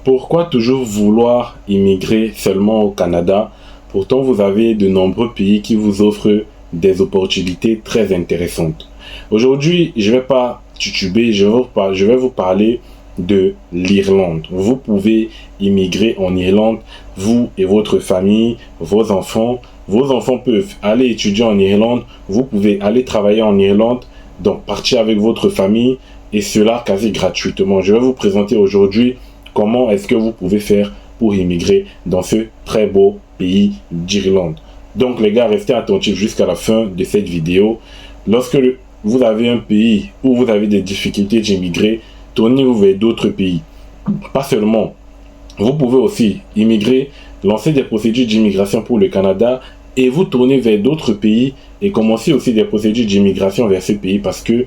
Pourquoi toujours vouloir immigrer seulement au Canada? Pourtant, vous avez de nombreux pays qui vous offrent des opportunités très intéressantes. Aujourd'hui, je ne vais pas tituber, je vais vous parler de l'Irlande. Vous pouvez immigrer en Irlande, vous et votre famille, vos enfants. Vos enfants peuvent aller étudier en Irlande, vous pouvez aller travailler en Irlande, donc partir avec votre famille, et cela quasi gratuitement. Je vais vous présenter aujourd'hui comment est-ce que vous pouvez faire pour immigrer dans ce très beau pays d'Irlande. Donc les gars, restez attentifs jusqu'à la fin de cette vidéo. Lorsque vous avez un pays où vous avez des difficultés d'immigrer, tournez-vous vers d'autres pays. Pas seulement, vous pouvez aussi immigrer, lancer des procédures d'immigration pour le Canada et vous tourner vers d'autres pays et commencer aussi des procédures d'immigration vers ce pays parce que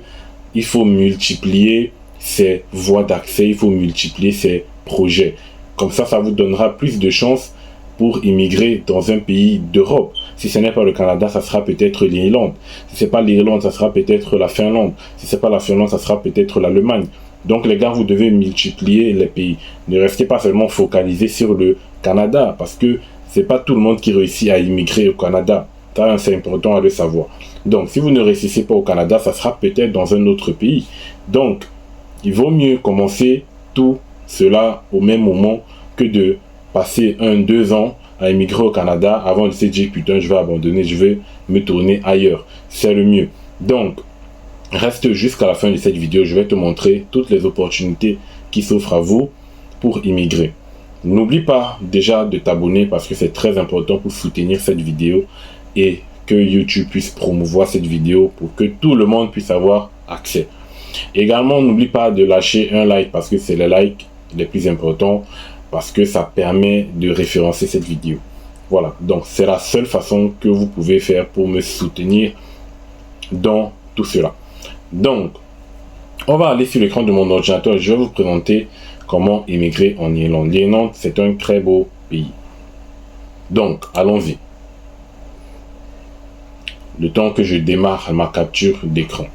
il faut multiplier ces voies d'accès, il faut multiplier ces projets. Comme ça, ça vous donnera plus de chances pour immigrer dans un pays d'Europe. Si ce n'est pas le Canada, ça sera peut-être l'Irlande. Si ce n'est pas l'Irlande, ça sera peut-être la Finlande. Si ce n'est pas la Finlande, ça sera peut-être l'Allemagne. Donc les gars, vous devez multiplier les pays. Ne restez pas seulement focalisé sur le Canada parce que c'est pas tout le monde qui réussit à immigrer au Canada. Ça, c'est important à le savoir. Donc, si vous ne réussissez pas au Canada, ça sera peut-être dans un autre pays. Donc, il vaut mieux commencer tout cela au même moment que de passer 1-2 ans à immigrer au Canada avant de se dire putain, je vais abandonner, je vais me tourner ailleurs. C'est le mieux. Donc, reste jusqu'à la fin de cette vidéo. Je vais te montrer toutes les opportunités qui s'offrent à vous pour immigrer. N'oublie pas déjà de t'abonner parce que c'est très important pour soutenir cette vidéo et que YouTube puisse promouvoir cette vidéo pour que tout le monde puisse avoir accès. Également, n'oublie pas de lâcher un like parce que c'est les likes les plus importants parce que ça permet de référencer cette vidéo. Voilà, donc c'est la seule façon que vous pouvez faire pour me soutenir dans tout cela. Donc, on va aller sur l'écran de mon ordinateur. Je vais vous présenter comment immigrer en Irlande. L'Irlande, c'est un très beau pays. Donc, allons-y. Le temps que je démarre ma capture d'écran.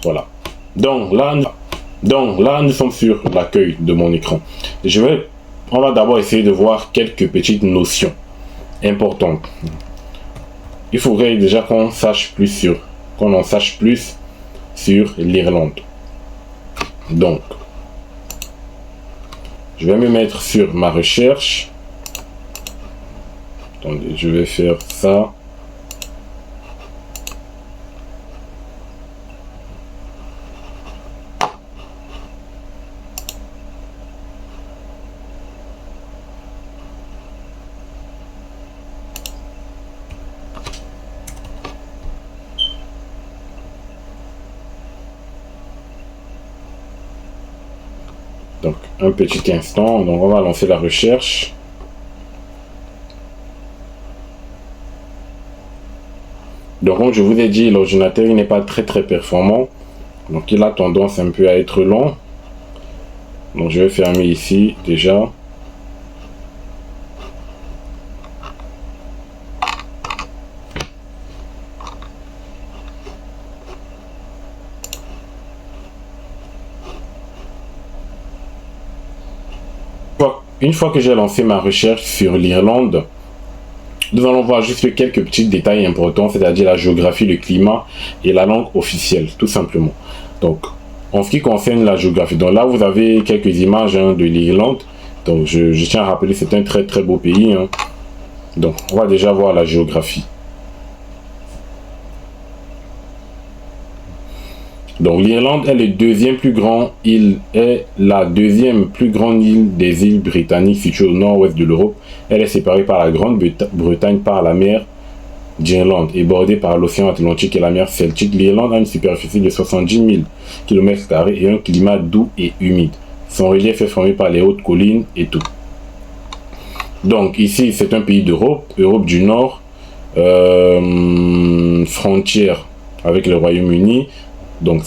Voilà. Donc là, nous sommes sur l'accueil de mon écran. On va d'abord essayer de voir quelques petites notions importantes. Il faudrait déjà qu'on en sache plus sur l'Irlande. Donc, je vais me mettre sur ma recherche. Attendez, je vais faire ça. Donc, un petit instant. Donc, on va lancer la recherche. Donc, comme je vous ai dit, l'ordinateur n'est pas très performant. Donc, il a tendance un peu à être lent. Donc, je vais fermer ici déjà. Une fois que j'ai lancé ma recherche sur l'Irlande, nous allons voir juste quelques petits détails importants, c'est-à-dire la géographie, le climat et la langue officielle, tout simplement. Donc, en ce qui concerne la géographie, donc là, vous avez quelques images de l'Irlande. Donc, je tiens à rappeler, c'est un très beau pays. Donc, on va déjà voir la géographie. Donc, l'Irlande est la deuxième plus grande île des îles britanniques située au nord-ouest de l'Europe. Elle est séparée par la Grande-Bretagne par la mer d'Irlande et bordée par l'océan Atlantique et la mer Celtique. L'Irlande a une superficie de 70 000 km² et un climat doux et humide. Son relief est formé par les hautes collines et tout. Donc, ici, c'est un pays d'Europe, Europe du Nord, frontière avec le Royaume-Uni. Donc,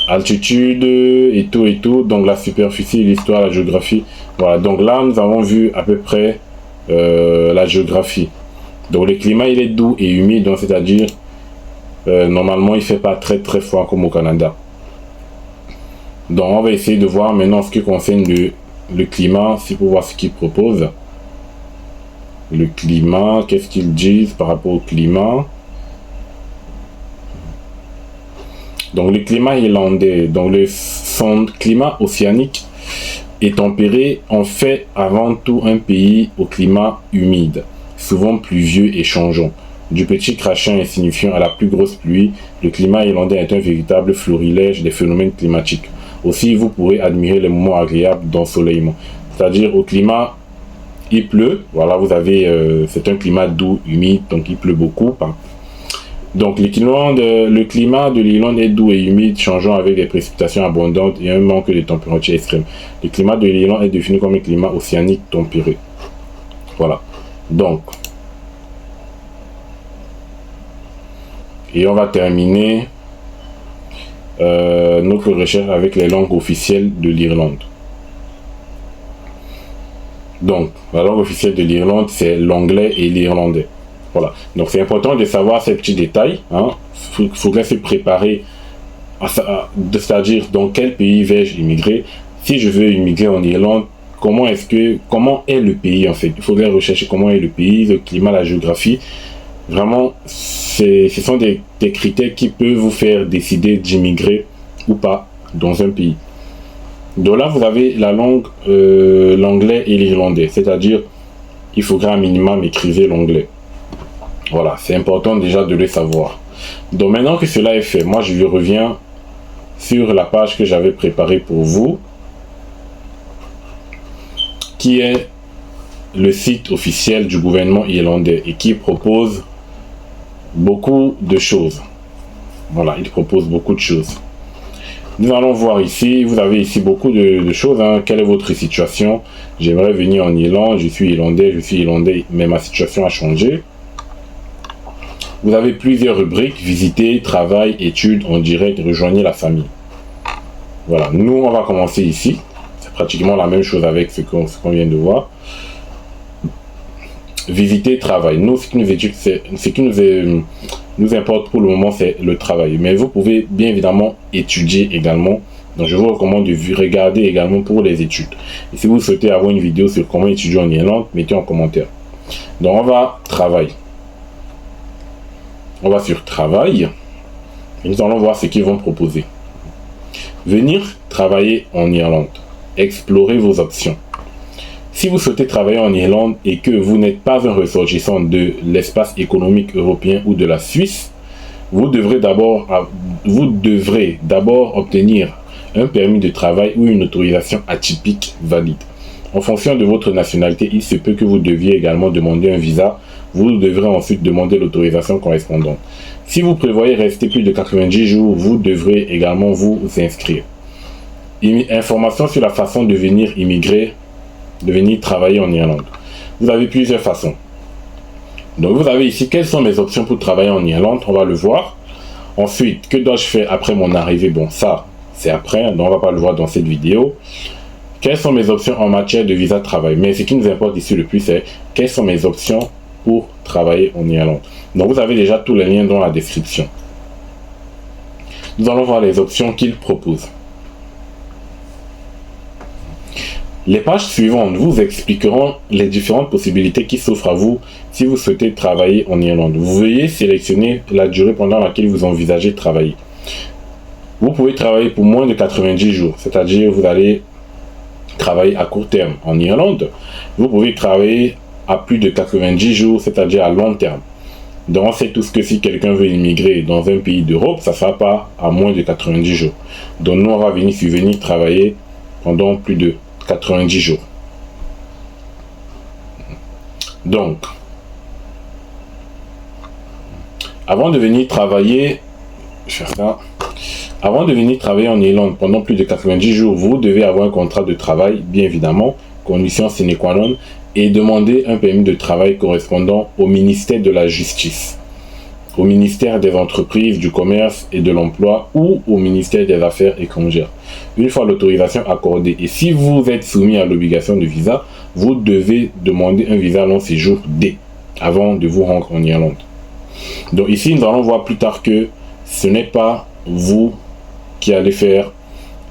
altitude et tout, donc la superficie, l'histoire, la géographie. Voilà, donc là, nous avons vu à peu près la géographie. Donc, le climat, il est doux et humide, donc c'est-à-dire, normalement, il ne fait pas très froid comme au Canada. Donc on va essayer de voir maintenant ce qui concerne le climat, si pour voir ce qu'ils proposent. Le climat, qu'est-ce qu'ils disent par rapport au climat. Donc le climat irlandais, donc son climat océanique est tempéré, en fait avant tout un pays au climat humide, souvent pluvieux et changeant. Du petit crachin insignifiant à la plus grosse pluie, le climat irlandais est un véritable florilège des phénomènes climatiques. Aussi, vous pourrez admirer les moments agréables d'ensoleillement. C'est-à-dire au climat, il pleut, voilà, vous avez, c'est un climat doux, humide, donc il pleut beaucoup. Donc le climat de l'Irlande est doux et humide, changeant avec des précipitations abondantes et un manque de température extrême. Le climat de l'Irlande est défini comme un climat océanique tempéré. Voilà. Donc, et on va terminer notre recherche avec les langues officielles de l'Irlande. Donc, la langue officielle de l'Irlande, c'est l'anglais et l'irlandais. Voilà. Donc, c'est important de savoir ces petits détails. Hein. Faudrait se préparer, c'est-à-dire dans quel pays vais-je immigrer. Si je veux immigrer en Irlande, comment est le pays en fait. Il faudrait rechercher comment est le pays, le climat, la géographie. Vraiment, ce sont des critères qui peuvent vous faire décider d'immigrer ou pas dans un pays. Donc là, vous avez la langue, l'anglais et l'irlandais. C'est-à-dire, il faudra un minimum maîtriser l'anglais. Voilà, c'est important déjà de le savoir. Donc maintenant que cela est fait, moi je reviens sur la page que j'avais préparée pour vous, qui est le site officiel du gouvernement irlandais et qui propose beaucoup de choses. Voilà, il propose beaucoup de choses. Nous allons voir ici, vous avez ici beaucoup de choses. Hein. Quelle est votre situation? J'aimerais venir en Irlande, je suis irlandais, mais ma situation a changé. Vous avez plusieurs rubriques, visiter, travail, études, en direct, rejoignez la famille. Voilà, nous on va commencer ici. C'est pratiquement la même chose avec ce qu'on vient de voir. Visiter, travail. Nous, ce qui nous importe pour le moment, c'est le travail. Mais vous pouvez bien évidemment étudier également. Donc je vous recommande de regarder également pour les études. Et si vous souhaitez avoir une vidéo sur comment étudier en Irlande, mettez en commentaire. Donc on va travailler. On va sur travail et nous allons voir ce qu'ils vont proposer. Venir travailler en Irlande. Explorez vos options. Si vous souhaitez travailler en Irlande et que vous n'êtes pas un ressortissant de l'espace économique européen ou de la Suisse, vous devrez d'abord obtenir un permis de travail ou une autorisation atypique valide. En fonction de votre nationalité, il se peut que vous deviez également demander un visa. Vous devrez ensuite demander l'autorisation correspondante. Si vous prévoyez rester plus de 90 jours, vous devrez également vous inscrire. Information sur la façon de venir immigrer, de venir travailler en Irlande. Vous avez plusieurs façons. Donc vous avez ici quelles sont mes options pour travailler en Irlande, on va le voir. Ensuite, que dois-je faire après mon arrivée? Bon, ça, c'est après, donc on va pas le voir dans cette vidéo. Quelles sont mes options en matière de visa de travail? Mais ce qui nous importe ici le plus, c'est quelles sont mes options pour travailler en Irlande. Donc vous avez déjà tous les liens dans la description. Nous allons voir les options qu'ils proposent. Les pages suivantes vous expliqueront les différentes possibilités qui s'offrent à vous si vous souhaitez travailler en Irlande. Vous veuillez sélectionner la durée pendant laquelle vous envisagez de travailler. Vous pouvez travailler pour moins de 90 jours, c'est-à-dire vous allez travailler à court terme en Irlande. Vous pouvez travailler à plus de 90 jours, c'est-à-dire à long terme. Donc on sait tous que si quelqu'un veut immigrer dans un pays d'Europe, ça ne sera pas à moins de 90 jours. Donc nous, on va venir travailler pendant plus de 90 jours. Donc, avant de venir travailler en Irlande pendant plus de 90 jours, vous devez avoir un contrat de travail, bien évidemment, condition sine qua non, et demander un permis de travail correspondant au ministère de la Justice, au ministère des Entreprises, du Commerce et de l'Emploi ou au ministère des Affaires étrangères. Une fois l'autorisation accordée, et si vous êtes soumis à l'obligation de visa, vous devez demander un visa long séjour D avant de vous rendre en Irlande. Donc ici, nous allons voir plus tard que ce n'est pas vous qui allez faire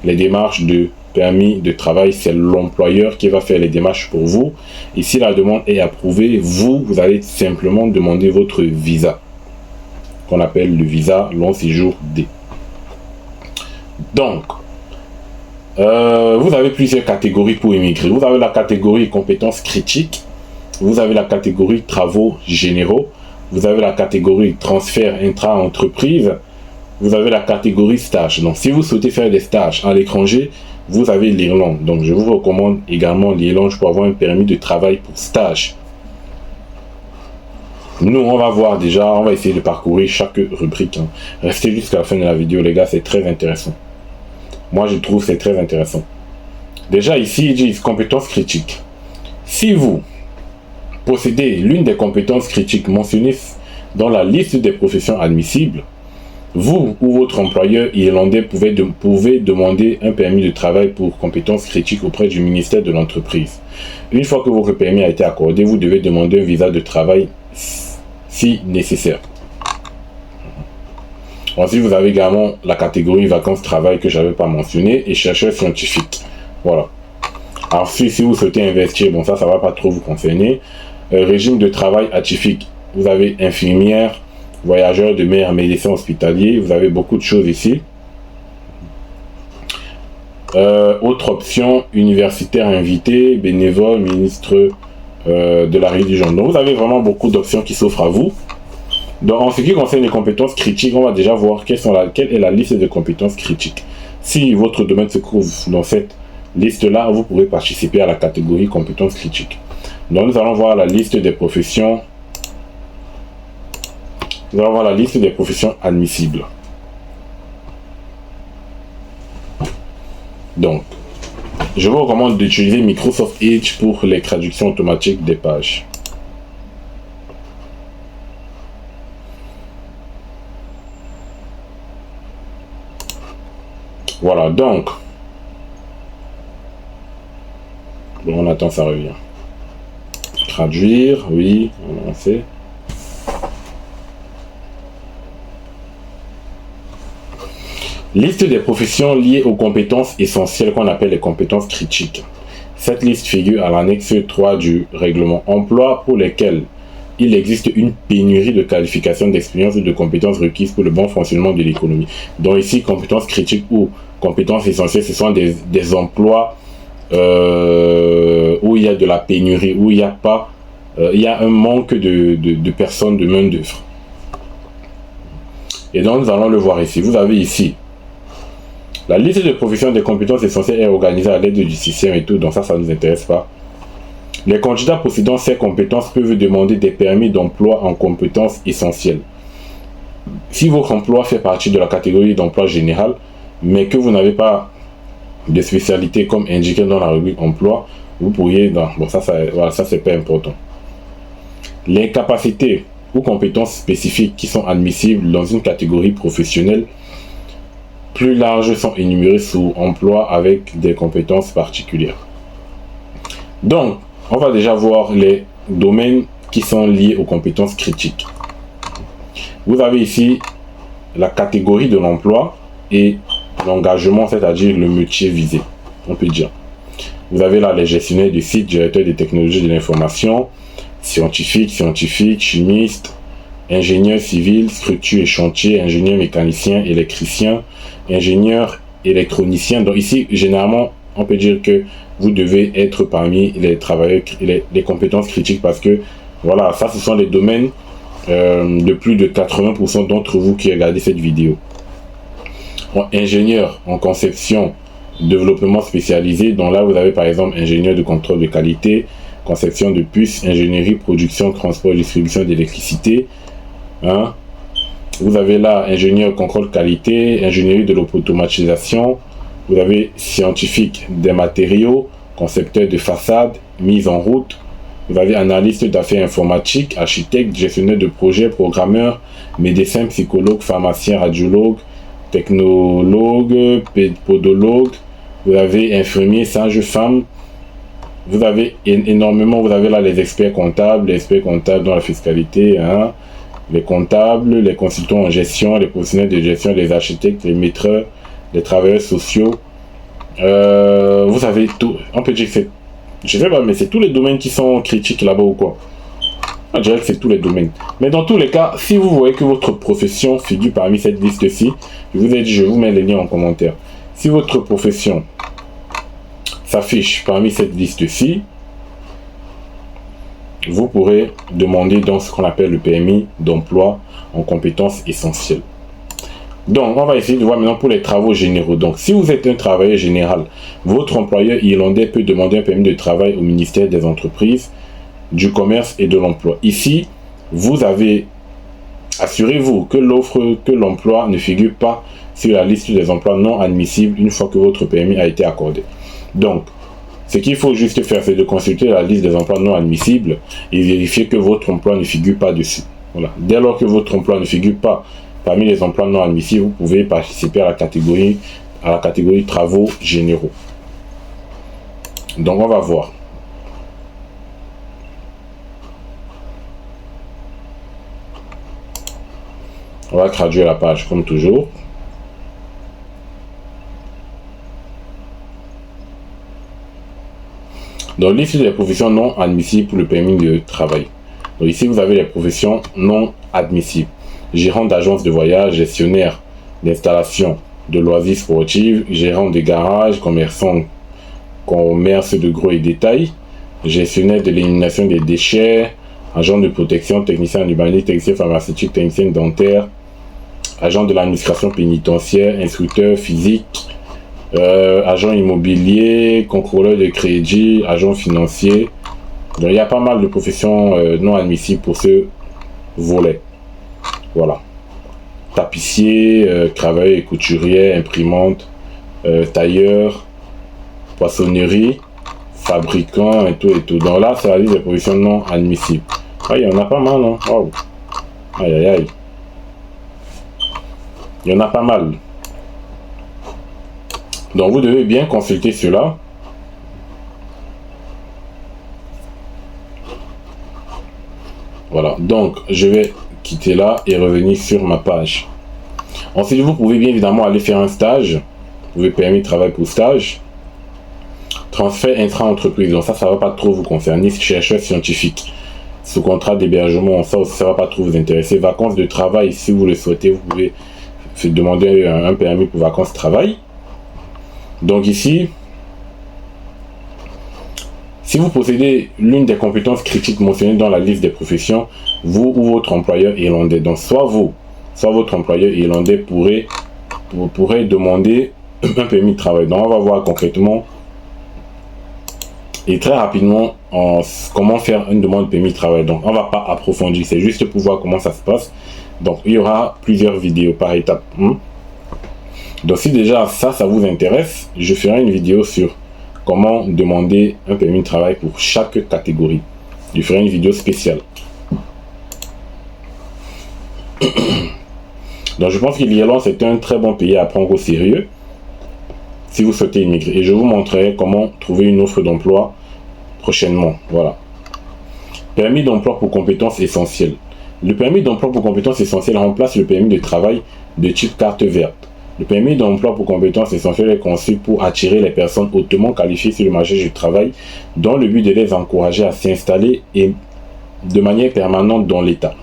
les démarches de permis de travail, c'est l'employeur qui va faire les démarches pour vous. Et si la demande est approuvée, vous allez simplement demander votre visa, qu'on appelle le visa long séjour D. Donc, vous avez plusieurs catégories pour immigrer. Vous avez la catégorie compétences critiques, vous avez la catégorie travaux généraux, vous avez la catégorie transfert intra-entreprise, vous avez la catégorie stage. Donc, si vous souhaitez faire des stages à l'étranger, vous avez l'Irlande. Donc, je vous recommande également l'Irlande pour avoir un permis de travail pour stage. Nous, on va voir déjà, on va essayer de parcourir chaque rubrique. Restez jusqu'à la fin de la vidéo, les gars, c'est très intéressant. Moi, je trouve que c'est très intéressant. Déjà, ici, ils disent compétences critiques. Si vous possédez l'une des compétences critiques mentionnées dans la liste des professions admissibles, vous ou votre employeur irlandais pouvez demander un permis de travail pour compétences critiques auprès du ministère de l'entreprise. Une fois que votre permis a été accordé, vous devez demander un visa de travail si nécessaire. Ensuite, vous avez également la catégorie vacances-travail que je n'avais pas mentionné et chercheur scientifique. Voilà. Ensuite, si vous souhaitez investir, bon ça va pas trop vous concerner. Régime de travail atypique. Vous avez infirmière, voyageur de mer, médecin hospitalier. Vous avez beaucoup de choses ici. Autre option, universitaire invité, bénévole, ministre de la religion. Donc, vous avez vraiment beaucoup d'options qui s'offrent à vous. Donc, en ce qui concerne les compétences critiques, on va déjà voir quelle est la liste de compétences critiques. Si votre domaine se trouve dans cette liste-là, vous pourrez participer à la catégorie compétences critiques. Donc, nous allons voir la liste des professions. Nous allons voir la liste des professions admissibles. Donc, je vous recommande d'utiliser Microsoft Edge pour les traductions automatiques des pages. Voilà, donc, bon, on attend, ça revient. Traduire, oui, on fait. Liste des professions liées aux compétences essentielles qu'on appelle les compétences critiques. Cette liste figure à l'annexe 3 du règlement emploi pour lesquelles il existe une pénurie de qualifications, d'expérience ou de compétences requises pour le bon fonctionnement de l'économie. Donc ici, compétences critiques ou compétences essentielles, ce sont des emplois où il y a de la pénurie, où il n'y a pas, il y a un manque de personnes, de main d'œuvre. Et donc nous allons le voir ici. Vous avez ici la liste de professions des compétences essentielles est organisée à l'aide du système et tout, donc ça ne nous intéresse pas. Les candidats possédant ces compétences peuvent demander des permis d'emploi en compétences essentielles. Si votre emploi fait partie de la catégorie d'emploi général, mais que vous n'avez pas de spécialité comme indiqué dans la rubrique emploi, vous pourriez, bon voilà, ça c'est pas important. Les capacités ou compétences spécifiques qui sont admissibles dans une catégorie professionnelle plus larges sont énumérées sous emploi avec des compétences particulières. Donc, on va déjà voir les domaines qui sont liés aux compétences critiques. Vous avez ici la catégorie de l'emploi et l'engagement, c'est-à-dire le métier visé, on peut dire. Vous avez là les gestionnaires de sites, directeurs des technologies de l'information, scientifiques, chimistes, ingénieurs civils, structures et chantiers, ingénieurs mécaniciens, électriciens, ingénieurs électroniciens. Donc ici, généralement, on peut dire que vous devez être parmi les travailleurs, les compétences critiques parce que, voilà, ça ce sont les domaines de plus de 80% d'entre vous qui regardez cette vidéo. Bon, ingénieur en conception, développement spécialisé, donc là vous avez par exemple ingénieur de contrôle de qualité, conception de puces, ingénierie, production, transport, distribution d'électricité. Hein? Vous avez là ingénieur contrôle qualité, ingénierie de l'automatisation. Vous avez scientifique des matériaux, concepteur de façade, mise en route. Vous avez analyste d'affaires informatiques, architecte, gestionnaire de projet, programmeur, médecin, psychologue, pharmacien, radiologue, technologue, podologue. Vous avez infirmier, sage-femme. Vous avez énormément, vous avez là les experts comptables dans la fiscalité, hein, les comptables, les consultants en gestion, les professionnels de gestion, les architectes, les maîtreurs, les travailleurs sociaux, Vous avez tout. On peut dire que c'est... Je sais pas, mais c'est tous les domaines qui sont critiques là-bas ou quoi? Je dirais que c'est tous les domaines. Mais dans tous les cas, si vous voyez que votre profession figure parmi cette liste-ci, je vous ai dit, je vous mets les liens en commentaire. Si votre profession s'affiche parmi cette liste-ci, vous pourrez demander dans ce qu'on appelle le permis d'emploi en compétences essentielles. Donc, on va essayer de voir maintenant pour les travaux généraux. Donc, si vous êtes un travailleur général, votre employeur irlandais peut demander un permis de travail au ministère des Entreprises, du Commerce et de l'Emploi. Ici, vous avez, assurez-vous que l'emploi ne figure pas sur la liste des emplois non admissibles une fois que votre permis a été accordé. Donc, ce qu'il faut juste faire, c'est de consulter la liste des emplois non admissibles et vérifier que votre emploi ne figure pas dessus. Voilà. Dès lors que votre emploi ne figure pas parmi les emplois non admissibles, vous pouvez participer à la catégorie travaux généraux. Donc, on va voir. On va traduire la page comme toujours. Donc, liste des professions non admissibles pour le permis de travail. Donc, ici, vous avez les professions non admissibles. Gérant d'agence de voyage, gestionnaire d'installation de loisirs sportifs, gérant de garage, commerçant, commerce de gros et détail, gestionnaire de l'élimination des déchets, agent de protection, technicien en urbanisme, technicien pharmaceutique, technicien dentaire, agent de l'administration pénitentiaire, instructeur physique, agent immobilier, contrôleur de crédit, agent financier. Donc, il y a pas mal de professions non admissibles pour ce volet. Voilà. Tapissier, travailleur et couturier, imprimante, tailleur, poissonnerie, fabricant et tout et tout. Donc là, c'est la liste des professions non admissibles. Ah, il y en a pas mal, hein. Wow. Aïe, aïe, aïe. Il y en a pas mal. Donc, vous devez bien consulter cela. Voilà. Donc, je vais quitter là et revenir sur ma page. Ensuite, vous pouvez bien évidemment aller faire un stage. Vous pouvez permis de travail pour stage. Transfert intra-entreprise. Donc, ça va pas trop vous concerner. Chercheur scientifique. Sous contrat d'hébergement. Ça aussi, ça va pas trop vous intéresser. Vacances de travail. Si vous le souhaitez, vous pouvez demander un permis pour vacances de travail. Donc ici, si vous possédez l'une des compétences critiques mentionnées dans la liste des professions, vous ou votre employeur irlandais, donc soit vous, soit votre employeur irlandais pourrait demander un permis de travail. Donc on va voir concrètement et très rapidement comment faire une demande de permis de travail. Donc on va pas approfondir, c'est juste pour voir comment ça se passe. Donc il y aura plusieurs vidéos par étape. Donc si déjà ça vous intéresse, je ferai une vidéo sur comment demander un permis de travail pour chaque catégorie. Je ferai une vidéo spéciale. Donc je pense que l'Irlande c'est un très bon pays à prendre au sérieux si vous souhaitez immigrer. Et je vous montrerai comment trouver une offre d'emploi prochainement. Voilà. Permis d'emploi pour compétences essentielles. Le permis d'emploi pour compétences essentielles remplace le permis de travail de type carte verte. Le permis d'emploi pour compétences essentielles est conçu pour attirer les personnes hautement qualifiées sur le marché du travail dans le but de les encourager à s'installer et de manière permanente dans l'État.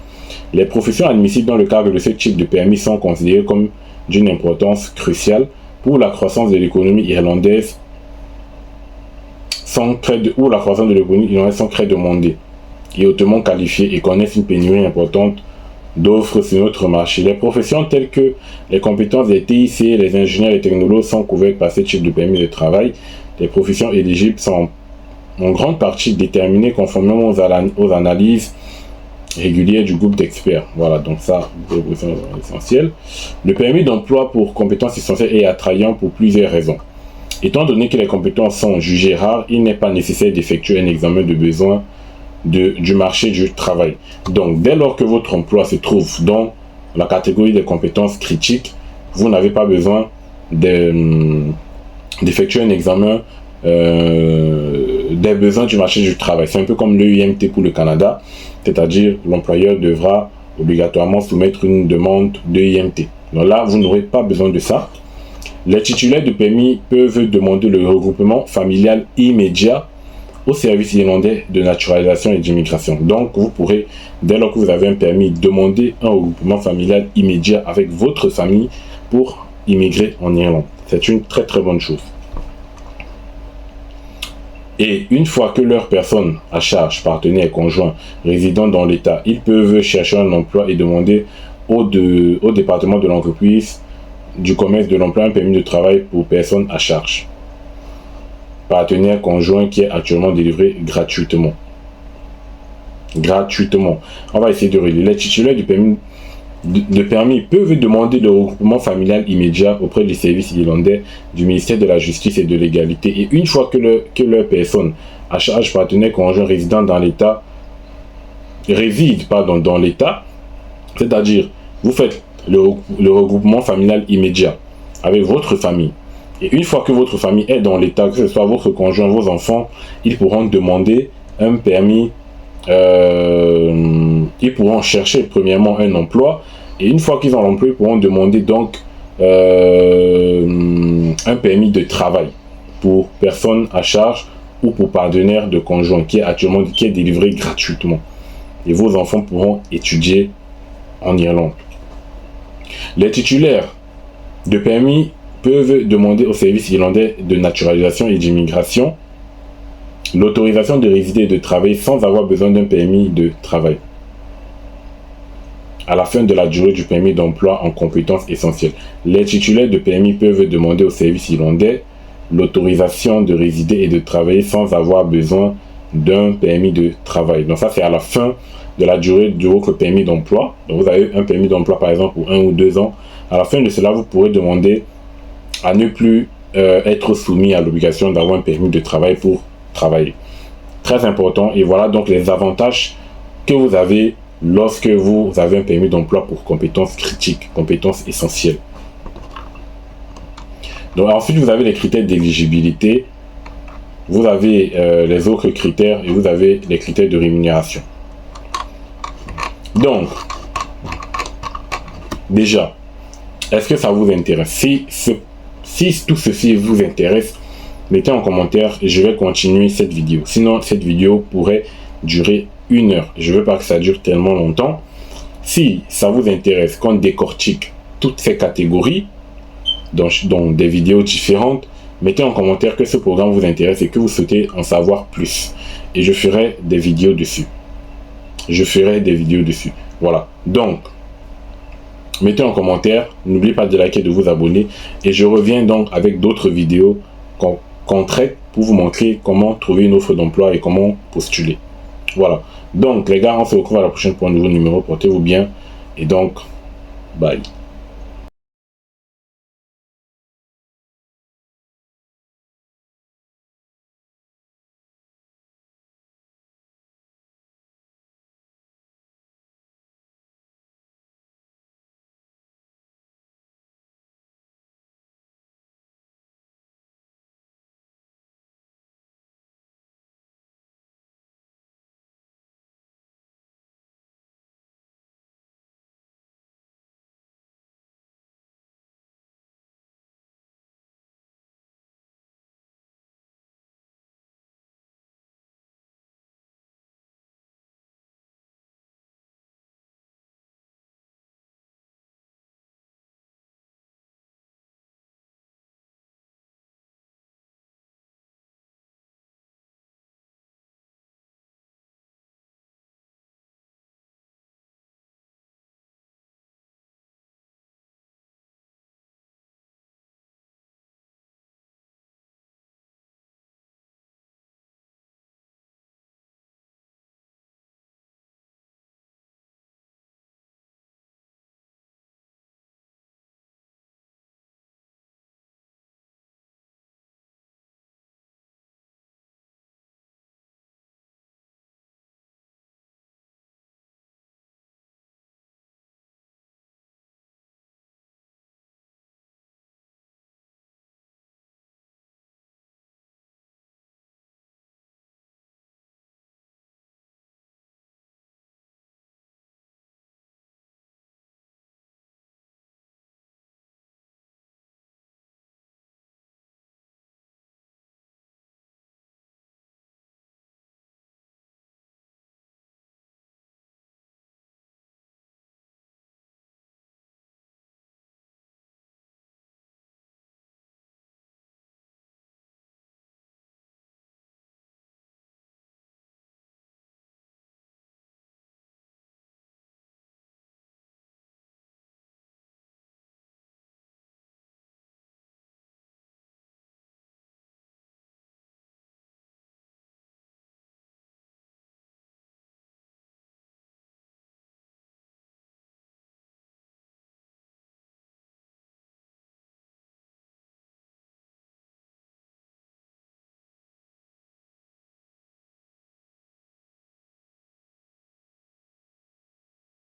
Les professions admissibles dans le cadre de ce type de permis sont considérées comme d'une importance cruciale pour la croissance de l'économie irlandaise, sont très demandées et hautement qualifiées et connaissent une pénurie importante d'offres sur notre marché. Les professions telles que les compétences des TIC, les ingénieurs et technologues sont couvertes par ce type de permis de travail. Les professions éligibles sont en grande partie déterminées conformément aux analyses régulières du groupe d'experts. Voilà, donc ça, c'est essentiel. Le permis d'emploi pour compétences essentielles est attrayant pour plusieurs raisons. Étant donné que les compétences sont jugées rares, il n'est pas nécessaire d'effectuer un examen de besoin du marché du travail. Donc, dès lors que votre emploi se trouve dans la catégorie des compétences critiques, vous n'avez pas besoin d'effectuer un examen des besoins du marché du travail. C'est un peu comme l'EIMT pour le Canada, c'est-à-dire l'employeur devra obligatoirement soumettre une demande d'EIMT. Donc là, vous n'aurez pas besoin de ça. Les titulaires de permis peuvent demander le regroupement familial immédiat au service irlandais de naturalisation et d'immigration. Donc, vous pourrez, dès lors que vous avez un permis, demander un regroupement familial immédiat avec votre famille pour immigrer en Irlande. C'est une très très bonne chose. Et une fois que leur personne à charge, partenaire, conjoint, résidant dans l'État, ils peuvent chercher un emploi et demander au département de l'entreprise, du commerce, de l'emploi, un permis de travail pour personne à charge. Partenaire, conjoint qui est actuellement délivré gratuitement. Gratuitement. On va essayer de relire. Les titulaires du permis peuvent demander le regroupement familial immédiat auprès du service irlandais du ministère de la Justice et de l'Égalité. Et une fois que leur personne à charge, partenaire, conjoint, résident dans l'État, dans l'État, c'est-à-dire vous faites le regroupement familial immédiat avec votre famille. Et une fois que votre famille est dans l'État, que ce soit votre conjoint, vos enfants, ils pourront demander un permis, ils pourront chercher premièrement un emploi, et une fois qu'ils ont l'emploi, ils pourront demander donc un permis de travail pour personne à charge ou pour partenaire de conjoint qui est délivré gratuitement. Et vos enfants pourront étudier en Irlande. Les titulaires de permis peuvent demander au service irlandais de naturalisation et d'immigration l'autorisation de résider et de travailler sans avoir besoin d'un permis de travail à la fin de la durée du permis d'emploi en compétences essentielles. Les titulaires de permis peuvent demander au service irlandais l'autorisation de résider et de travailler sans avoir besoin d'un permis de travail. Donc ça, c'est à la fin de la durée de votre permis d'emploi. Donc vous avez un permis d'emploi par exemple pour 1 ou 2 ans. À la fin de cela, vous pourrez demander à ne plus être soumis à l'obligation d'avoir un permis de travail pour travailler. Très important. Et voilà donc les avantages que vous avez lorsque vous avez un permis d'emploi pour compétences critiques, compétences essentielles. Donc ensuite, vous avez les critères d'éligibilité. Vous avez les autres critères et vous avez les critères de rémunération. Donc, déjà, est-ce que ça vous intéresse? Si tout ceci vous intéresse, mettez en commentaire et je vais continuer cette vidéo. Sinon, cette vidéo pourrait durer 1 heure. Je ne veux pas que ça dure tellement longtemps. Si ça vous intéresse qu'on décortique toutes ces catégories dans des vidéos différentes, mettez en commentaire que ce programme vous intéresse et que vous souhaitez en savoir plus. Et je ferai des vidéos dessus. Voilà. Donc, mettez en commentaire. N'oubliez pas de liker, de vous abonner. Et je reviens donc avec d'autres vidéos qu'on traite pour vous montrer comment trouver une offre d'emploi et comment postuler. Voilà. Donc, les gars, on se retrouve à la prochaine pour un nouveau numéro. Portez-vous bien. Et donc, bye.